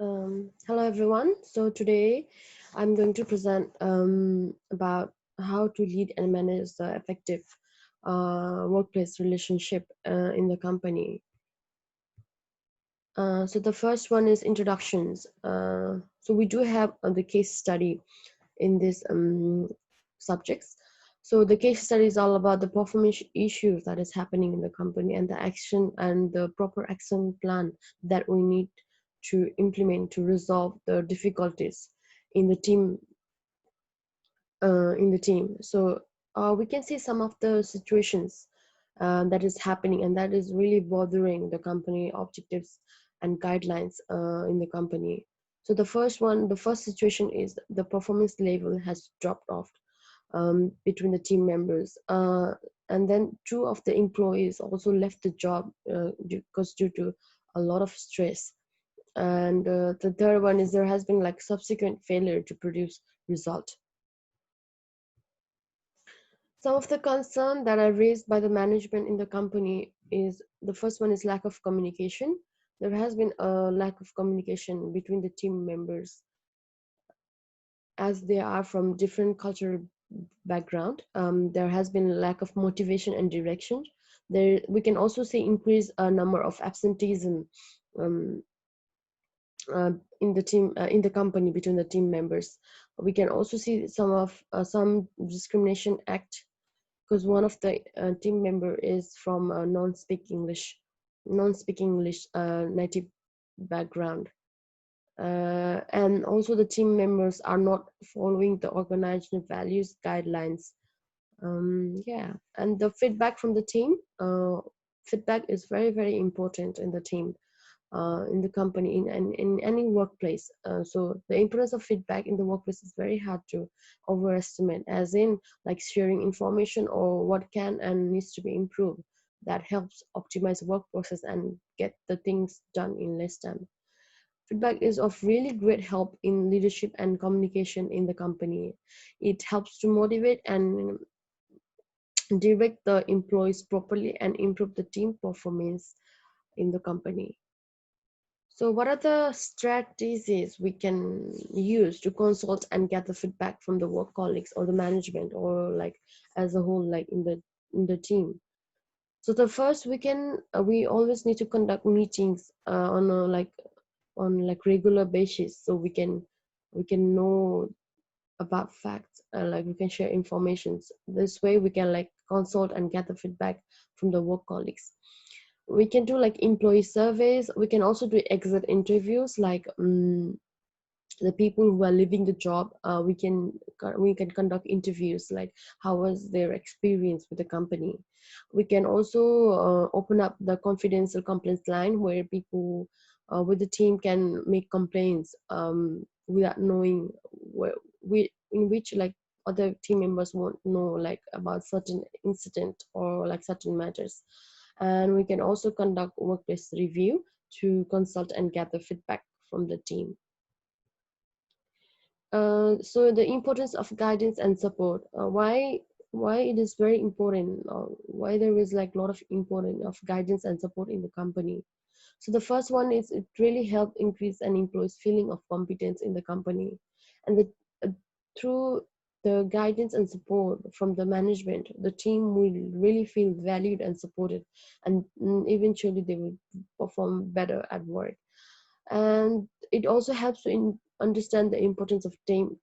Hello everyone. So today I'm going to present about how to lead and manage the effective workplace relationship in the company. So the first one is introductions. So we do have the case study in this subjects. So the case study is all about the performance issues that is happening in the company and the action and the proper action plan that we need to implement to resolve the difficulties in the team. So we can see some of the situations that is happening and that is really bothering the company objectives and guidelines in the company. So the first situation is the performance level has dropped off between the team members. And then two of the employees also left the job because due to a lot of stress. And the third one is there has been like subsequent failure to produce result. Some of the concern that are raised by the management in the company is the first one is lack of communication. There has been a lack of communication between the team members as they are from different cultural background. There has been lack of motivation and direction. There we can also see increased number of absenteeism um, in the team in the company between the team members. We can also see some discrimination act because one of the team member is from a non-speak English native background, and also the team members are not following the organizational values guidelines. Yeah, and the feedback from the team. Feedback is very important in the team, in the company, in any workplace. So the importance of feedback in the workplace is very hard to overestimate, as in like sharing information or what can and needs to be improved that helps optimize work process and get the things done in less time. Feedback is of really great help in leadership and communication in the company. It helps to motivate and direct the employees properly and improve the team performance in the company. So what are the strategies we can use to consult and get the feedback from the work colleagues or the management or like as a whole, like in the team? So the first we always need to conduct meetings on like regular basis so we can know about facts, like we can share informations. This way we can like consult and get the feedback from the work colleagues. We can do like employee surveys. We can also do exit interviews, like the people who are leaving the job. We can conduct interviews like how was their experience with the company. We can also open up the confidential complaints line where people with the team can make complaints without knowing where we in which like other team members won't know like about certain incident or like certain matters. And we can also conduct workplace review to consult and gather feedback from the team. So the importance of guidance and support. Why it is very important? Why there is like a lot of importance of guidance and support in the company? So the first one is it really helps increase an employee's feeling of competence in the company, and uh, through the guidance and support from the management, the team will really feel valued and supported, and eventually they will perform better at work. And it also helps to understand the importance of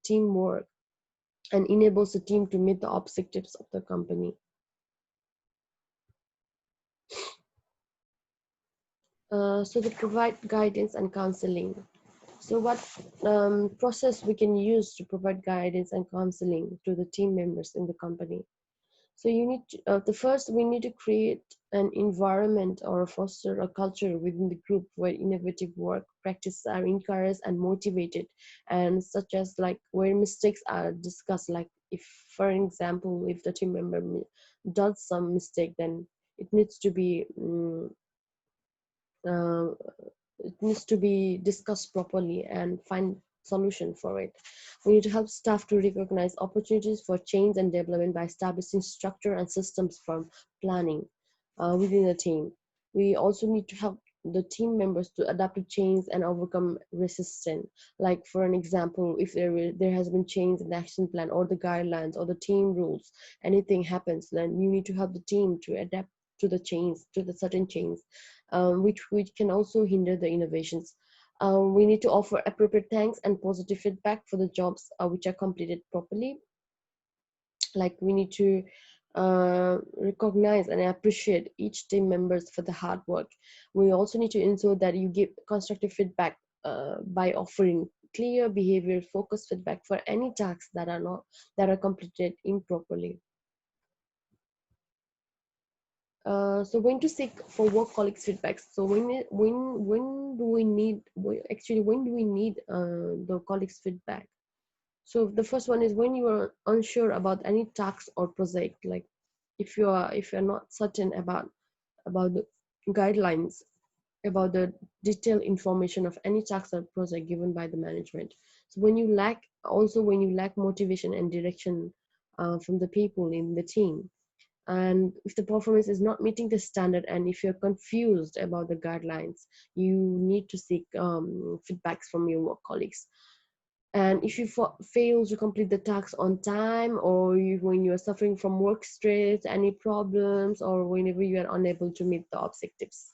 teamwork and enables the team to meet the objectives of the company. So they provide guidance and counseling. So what process we can use to provide guidance and counseling to the team members in the company? So the first we need to create an environment or foster a culture within the group where innovative work practices are encouraged and motivated, and such as like where mistakes are discussed. Like if, for example, if the team member does some mistake, then it needs to be uh, it needs to be discussed properly and find solution for it. We need to help staff to recognize opportunities for change and development by establishing structure and systems from planning within the team. We also need to help the team members to adapt to change and overcome resistance. Like for an example, if there has been change in the action plan or the guidelines or the team rules, anything happens, then you need to help the team to adapt to the change, to the certain change, which can also hinder the innovations. We need to offer appropriate thanks and positive feedback for the jobs which are completed properly. Like we need to recognize and appreciate each team members for the hard work. We also need to ensure that you give constructive feedback by offering clear behavior focused feedback for any tasks that are completed improperly. So when to seek for work colleagues feedback. So when do we need, actually when do we need the colleagues feedback? So the first one is when you are unsure about any task or project. Like if you're not certain about the guidelines, about the detailed information of any task or project given by the management. So when you lack motivation and direction from the people in the team, and if the performance is not meeting the standard, and if you're confused about the guidelines, you need to seek feedbacks from your work colleagues. And if you fail to complete the tasks on time, or when you are suffering from work stress, any problems, or whenever you are unable to meet the objectives.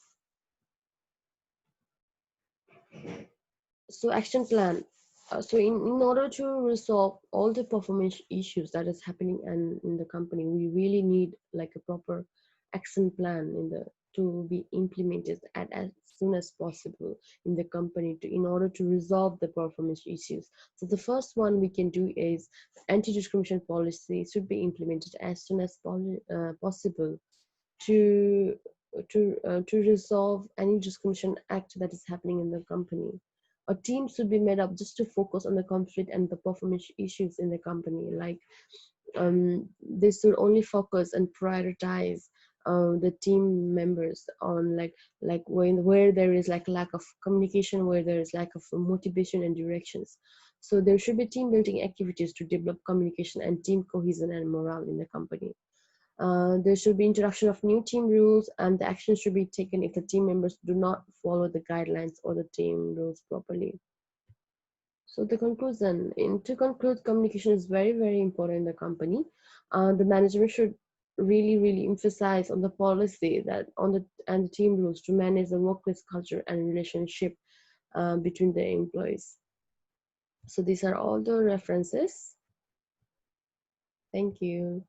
So action plan. So in order to resolve all the performance issues that is happening in the company, we really need like a proper action plan to be implemented as soon as possible in the company in order to resolve the performance issues. So the first one we can do is anti-discrimination policy should be implemented as soon as possible to to resolve any discrimination act that is happening in the company. A team should be made up just to focus on the conflict and the performance issues in the company. Like they should only focus and prioritize the team members on like where there is like lack of communication, where there is lack of motivation and directions. So there should be team building activities to develop communication and team cohesion and morale in the company. There should be introduction of new team rules, and the action should be taken if the team members do not follow the guidelines or the team rules properly. So the conclusion, to conclude, communication is very, very important in the company. The management should really emphasize on the policy that on the and the team rules to manage the workplace culture and relationship between the employees. So these are all the references. Thank you.